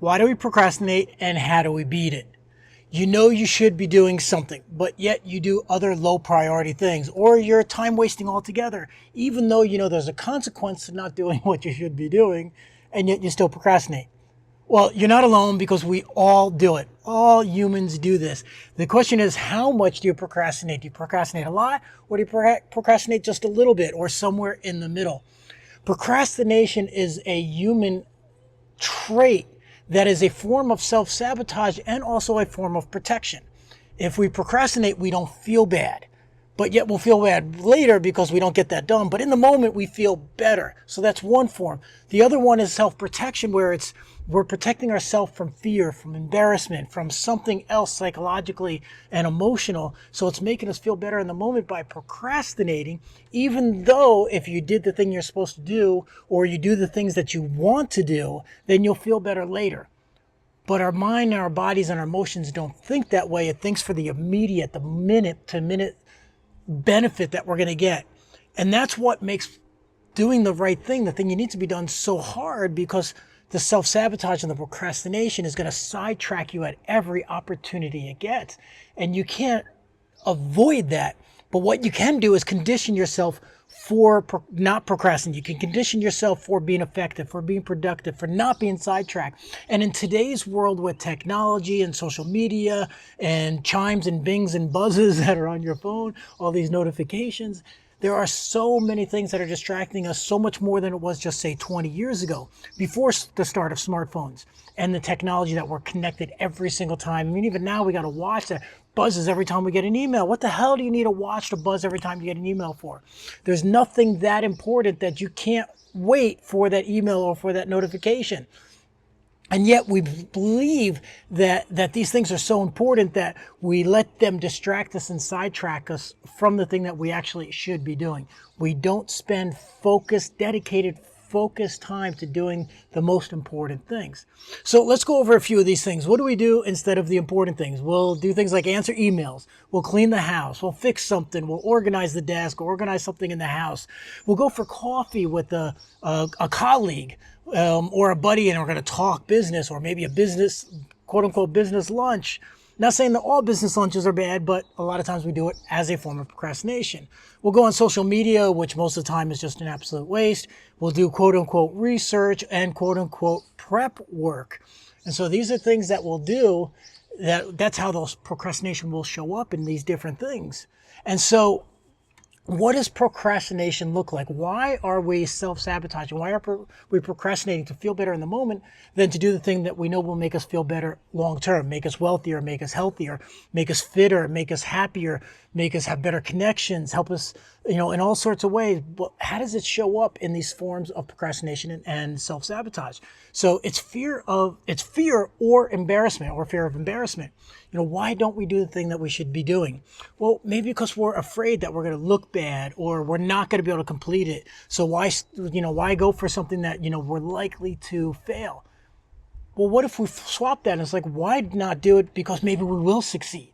Why do we procrastinate and how do we beat it? You know you should be doing something, but yet you do other low priority things, or you're time wasting altogether, even though you know there's a consequence to not doing what you should be doing, and yet you still procrastinate. Well, you're not alone because we all do it. All humans do this. The question is, how much do you procrastinate? Do you procrastinate a lot, or do you procrastinate just a little bit, or somewhere in the middle? Procrastination is a human trait that is a form of self-sabotage and also a form of protection. If we procrastinate, we don't feel bad, but yet we'll feel bad later because we don't get that done. But in the moment, we feel better. So that's one form. The other one is self-protection, where we're protecting ourselves from fear, from embarrassment, from something else psychologically and emotional. So it's making us feel better in the moment by procrastinating, even though if you did the thing you're supposed to do, or you do the things that you want to do, then you'll feel better later. But our mind and our bodies and our emotions don't think that way. It thinks for the immediate, the minute to minute benefit that we're going to get. And that's what makes doing the right thing, the thing you need to be done, so hard, because the self-sabotage and the procrastination is going to sidetrack you at every opportunity it gets. And you can't avoid that. But what you can do is condition yourself for not procrastinating. You can condition yourself for being effective, for being productive, for not being sidetracked. And in today's world with technology and social media and chimes and bings and buzzes that are on your phone, all these notifications, there are so many things that are distracting us, so much more than it was just, say, 20 years ago, before the start of smartphones and the technology that we're connected every single time. I mean, even now we got to watch that buzzes every time we get an email. What the hell do you need to watch to buzz every time you get an email for? There's nothing that important that you can't wait for that email or for that notification. And yet we believe that these things are so important that we let them distract us and sidetrack us from the thing that we actually should be doing. We don't spend dedicated time to doing the most important things. So let's go over a few of these things. What do we do instead of the important things? We'll do things like answer emails. We'll clean the house. We'll fix something. We'll organize the desk, organize something in the house. We'll go for coffee with a colleague. Or a buddy, and we're going to talk business, or maybe a business, quote unquote, business lunch. Not saying that all business lunches are bad, but a lot of times we do it as a form of procrastination. We'll go on social media, which most of the time is just an absolute waste. We'll do quote unquote research and quote unquote prep work. And so these are things that we'll do, that's how those procrastination will show up in these different things. And so what does procrastination look like? Why are we self-sabotaging? Why are we procrastinating to feel better in the moment than to do the thing that we know will make us feel better long-term, make us wealthier, make us healthier, make us fitter, make us happier, make us have better connections, help us, in all sorts of ways. But how does it show up in these forms of procrastination and self-sabotage? So it's fear or embarrassment, or fear of embarrassment. Why don't we do the thing that we should be doing? Well, maybe because we're afraid that we're going to look bad, or we're not going to be able to complete it. So why go for something that, we're likely to fail? Well, what if we swap that? And it's like, why not do it because maybe we will succeed?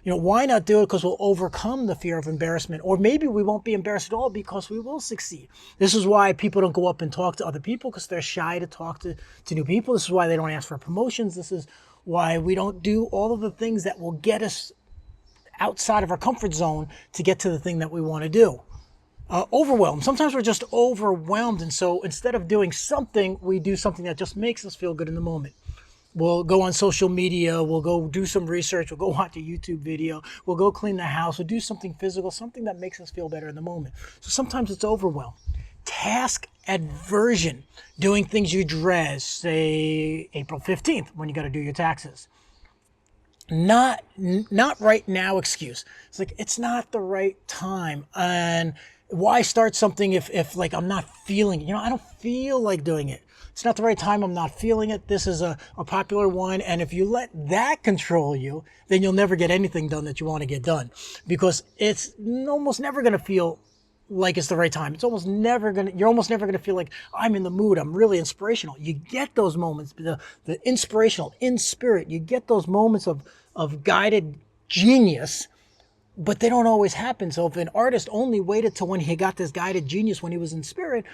Why not do it because we'll overcome the fear of embarrassment? Or maybe we won't be embarrassed at all because we will succeed. This is why people don't go up and talk to other people, because they're shy to talk to new people. This is why they don't ask for promotions. This is why we don't do all of the things that will get us outside of our comfort zone to get to the thing that we want to do. Overwhelmed. Sometimes we're just overwhelmed. And so instead of doing something, we do something that just makes us feel good in the moment. We'll go on social media, we'll go do some research, we'll go watch a YouTube video, we'll go clean the house, we'll do something physical, something that makes us feel better in the moment. So sometimes it's overwhelm. Task aversion, doing things you dread, say April 15th when you got to do your taxes. Not right now excuse. It's like, it's not the right time. And why start something if like I'm not feeling it? I don't feel like doing it. It's not the right time. I'm not feeling it. This is a popular one. And if you let that control you, then you'll never get anything done that you want to get done, because it's almost never going to feel like it's the right time. You're almost never going to feel like I'm in the mood. I'm really inspirational. You get those moments, the inspirational, in spirit, you get those moments of guided genius, but they don't always happen. So if an artist only waited till when he got this guided genius when he was in spirit,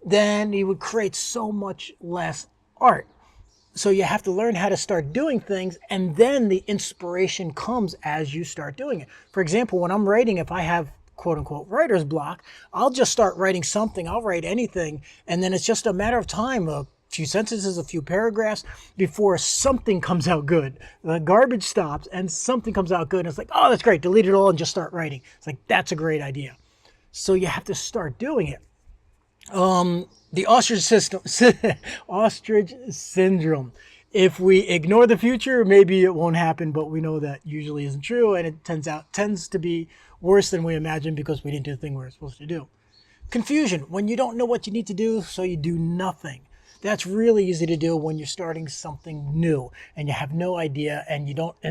then he would create so much less art. So you have to learn how to start doing things, and then the inspiration comes as you start doing it. For example, when I'm writing, if I have quote unquote writer's block, I'll just start writing something. I'll write anything, and then it's just a matter of time, a few sentences, a few paragraphs before something comes out good. The garbage stops and something comes out good, and it's like, oh, that's great, delete it all and just start writing. It's like, that's a great idea. So you have to start doing it. The ostrich syndrome. If we ignore the future, maybe it won't happen, but we know that usually isn't true, and it tends to be worse than we imagine because we didn't do the thing we were supposed to do. Confusion, when you don't know what you need to do, so you do nothing. That's really easy to do when you're starting something new and you have no idea and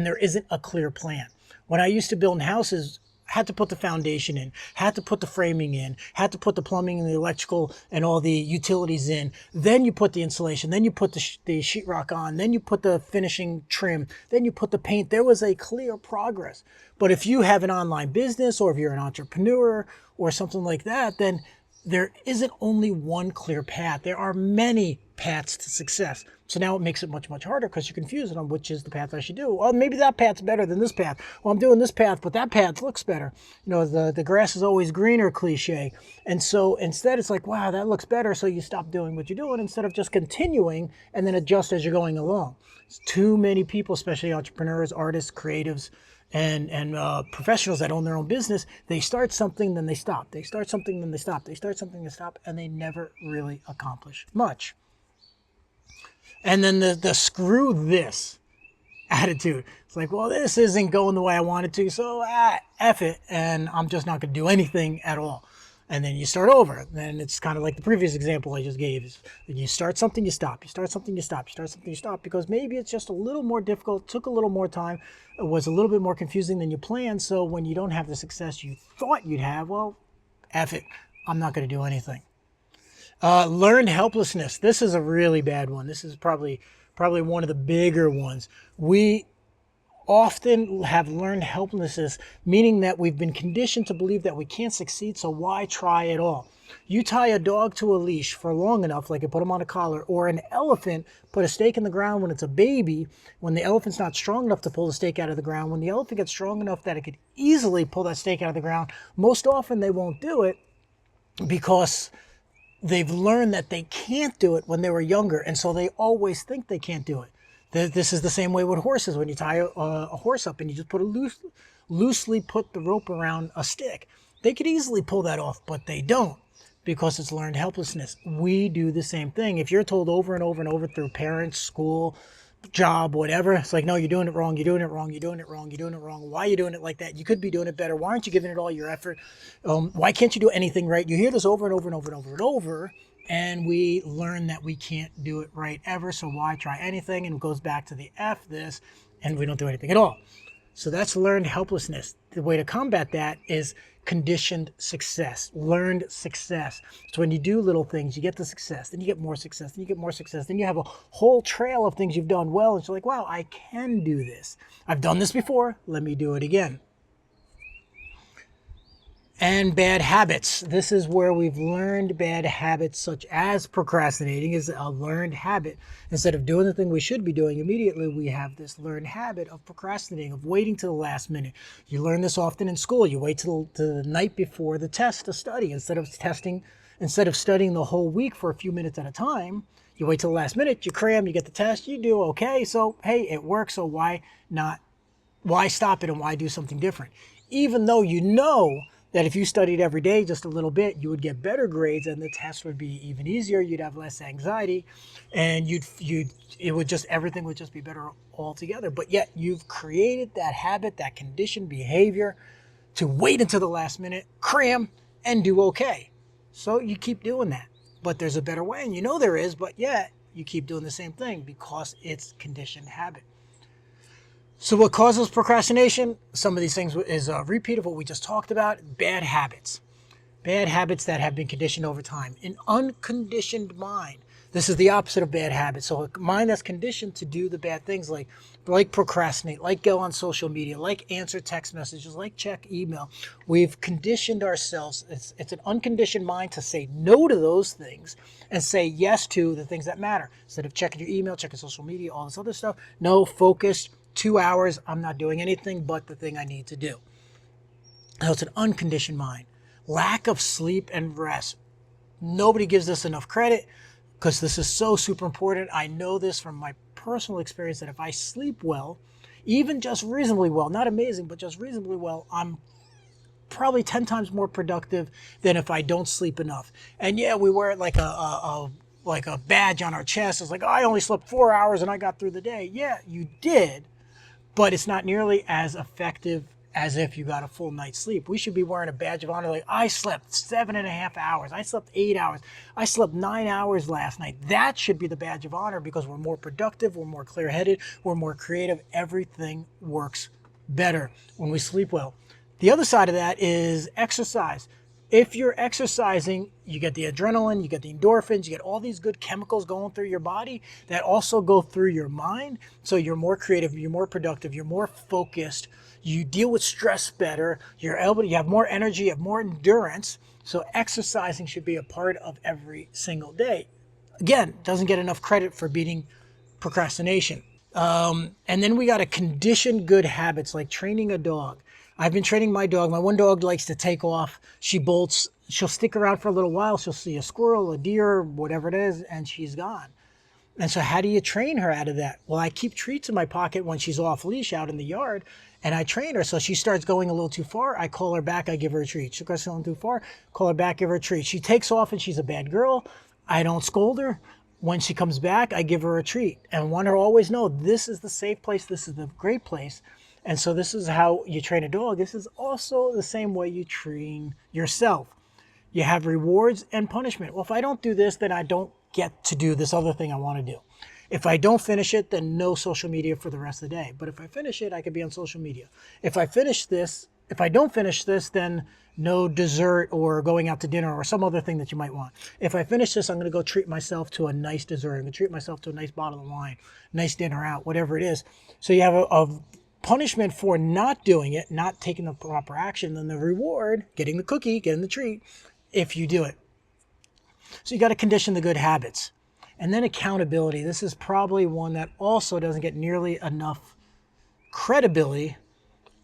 there isn't a clear plan. When I used to build houses, had to put the foundation in, had to put the framing in, had to put the plumbing and the electrical and all the utilities in. Then you put the insulation, then you put the sheetrock on, then you put the finishing trim, then you put the paint. There was a clear progress. But if you have an online business or if you're an entrepreneur or something like that, then there isn't only one clear path. There are many paths to success. So now it makes it much, much harder because you're confused on which is the path I should do. Well, maybe that path's better than this path. Well, I'm doing this path, but that path looks better. You know, the grass is always greener cliche. And so instead it's like, wow, that looks better. So you stop doing what you're doing instead of just continuing and then adjust as you're going along. It's too many people, especially entrepreneurs, artists, creatives, and professionals that own their own business, they start something, then they stop. They start something, then they stop. They start something, they stop, and they never really accomplish much. And then the screw this attitude. It's like, well, this isn't going the way I want it to, so F it, and I'm just not going to do anything at all. And then you start over. And it's kind of like the previous example I just gave. You start something, you stop. You start something, you stop. You start something, you stop. Because maybe it's just a little more difficult, took a little more time, it was a little bit more confusing than you planned. So when you don't have the success you thought you'd have, well, F it. I'm not going to do anything. Learned helplessness. This is a really bad one. This is probably one of the bigger ones. We often have learned helplessness, meaning that we've been conditioned to believe that we can't succeed, so why try at all? You tie a dog to a leash for long enough, like you put him on a collar, or an elephant, put a stake in the ground when it's a baby, when the elephant's not strong enough to pull the stake out of the ground, when the elephant gets strong enough that it could easily pull that stake out of the ground, most often they won't do it because they've learned that they can't do it when they were younger, and so they always think they can't do it. This is the same way with horses. When you tie a horse up and you just put loosely put the rope around a stick, they could easily pull that off, but they don't because it's learned helplessness. We do the same thing. If you're told over and over and over through parents, school, job, whatever, it's like, no, you're doing it wrong, you're doing it wrong, you're doing it wrong, you're doing it wrong. Why are you doing it like that? You could be doing it better. Why aren't you giving it all your effort? Why can't you do anything right? You hear this over and over and over and over and over. And we learn that we can't do it right ever, so why try anything? And it goes back to the F this, and we don't do anything at all. So that's learned helplessness. The way to combat that is conditioned success, learned success. So when you do little things, you get the success, then you get more success, then you get more success, then you have a whole trail of things you've done well, and you're like, wow, I can do this. I've done this before, let me do it again. And bad habits. This is where we've learned bad habits, such as procrastinating is a learned habit. Instead of doing the thing we should be doing immediately, we have this learned habit of procrastinating, of waiting to the last minute. You learn this often in school. You wait till the night before the test to study. Instead of studying the whole week for a few minutes at a time, you wait till the last minute, you cram, you get the test, you do okay. So, hey, it works, so why not? Why stop it and why do something different? Even though you know that if you studied every day just a little bit, you would get better grades and the test would be even easier. You'd have less anxiety and everything would just be better altogether. But yet you've created that habit, that conditioned behavior to wait until the last minute, cram, and do okay. So you keep doing that. But there's a better way, and you know there is, but yet you keep doing the same thing because it's conditioned habit. So what causes procrastination? Some of these things is a repeat of what we just talked about. Bad habits. Bad habits that have been conditioned over time. An unconditioned mind. This is the opposite of bad habits. So a mind that's conditioned to do the bad things like procrastinate, like go on social media, like answer text messages, like check email. We've conditioned ourselves. It's an unconditioned mind to say no to those things and say yes to the things that matter. Instead of checking your email, checking social media, all this other stuff. No, focus, 2 hours. I'm not doing anything but the thing I need to do. So it's an unconditioned mind. Lack of sleep and rest. Nobody gives this enough credit because this is so super important. I know this from my personal experience that if I sleep well, even just reasonably well, not amazing, but just reasonably well, I'm probably 10 times more productive than if I don't sleep enough. And yeah, we wear it like a badge on our chest. It's like, oh, I only slept 4 hours and I got through the day. Yeah, you did, but it's not nearly as effective as if you got a full night's sleep. We should be wearing a badge of honor like, I slept 7.5 hours. I slept 8 hours. I slept 9 hours last night. That should be the badge of honor because we're more productive, we're more clear-headed, we're more creative. Everything works better when we sleep well. The other side of that is exercise. If you're exercising, you get the adrenaline, you get the endorphins, you get all these good chemicals going through your body that also go through your mind. So you're more creative, you're more productive, you're more focused, you deal with stress better, you have more energy, you have more endurance. So exercising should be a part of every single day. Again, doesn't get enough credit for beating procrastination. And then we got to condition good habits like training a dog. I've been training my dog. My one dog likes to take off. She bolts. She'll stick around for a little while. She'll see a squirrel, a deer, whatever it is, and she's gone. And so how do you train her out of that? Well, I keep treats in my pocket when she's off leash out in the yard, and I train her. So she starts going a little too far. I call her back. I give her a treat. She goes going too far. Call her back. Give her a treat. She takes off and she's a bad girl. I don't scold her. When she comes back, I give her a treat and want her to always know this is the safe place. This is the great place. And so this is how you train a dog. This is also the same way you train yourself. You have rewards and punishment. Well, if I don't do this, then I don't get to do this other thing I want to do. If I don't finish it, then no social media for the rest of the day. But if I finish it, I could be on social media. If I don't finish this, then no dessert or going out to dinner or some other thing that you might want. If I finish this, I'm going to go treat myself to a nice dessert. I'm going to treat myself to a nice bottle of wine, nice dinner out, whatever it is. So you have a punishment for not doing it, not taking the proper action, then the reward, getting the cookie, getting the treat, if you do it. So you got to condition the good habits. And then accountability. This is probably one that also doesn't get nearly enough credibility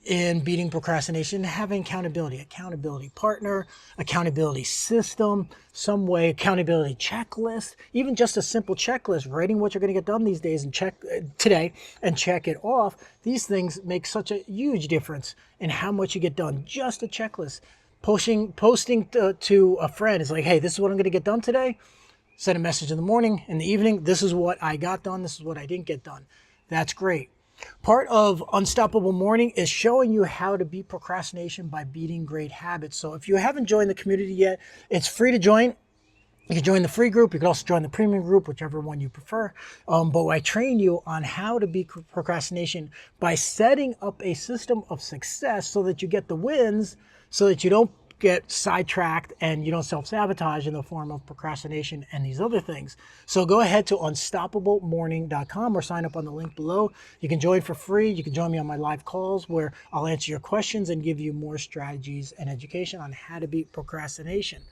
in beating procrastination. Having accountability partner, accountability system, some way, accountability checklist, even just a simple checklist, writing what you're going to get done these days and check today and check it off. These things make such a huge difference in how much you get done. Just a checklist. Posting to a friend is like, hey, this is what I'm going to get done today. Send a message in the morning, in the evening. This is what I got done. This is what I didn't get done. That's great. Part of Unstoppable Morning is showing you how to beat procrastination by beating great habits. So if you haven't joined the community yet, it's free to join. You can join the free group. You can also join the premium group, whichever one you prefer. But I train you on how to beat procrastination by setting up a system of success so that you get the wins, so that you don't get sidetracked and you don't self-sabotage in the form of procrastination and these other things. So go ahead to unstoppablemorning.com or sign up on the link below. You can join for free. You can join me on my live calls where I'll answer your questions and give you more strategies and education on how to beat procrastination.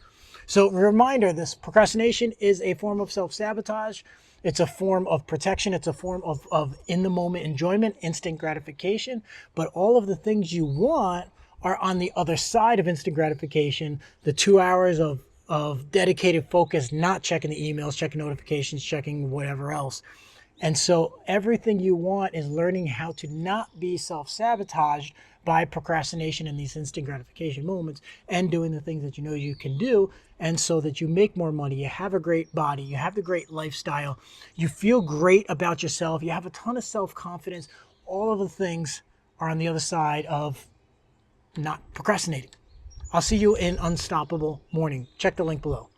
So reminder, this procrastination is a form of self-sabotage. It's a form of protection. It's a form of in-the-moment enjoyment, instant gratification. But all of the things you want are on the other side of instant gratification, the 2 hours of dedicated focus, not checking the emails, checking notifications, checking whatever else. And so everything you want is learning how to not be self-sabotaged by procrastination in these instant gratification moments and doing the things that you know you can do, and so that you make more money, you have a great body, you have the great lifestyle, you feel great about yourself, you have a ton of self-confidence. All of the things are on the other side of not procrastinating. I'll see you in Unstoppable Morning. Check the link below.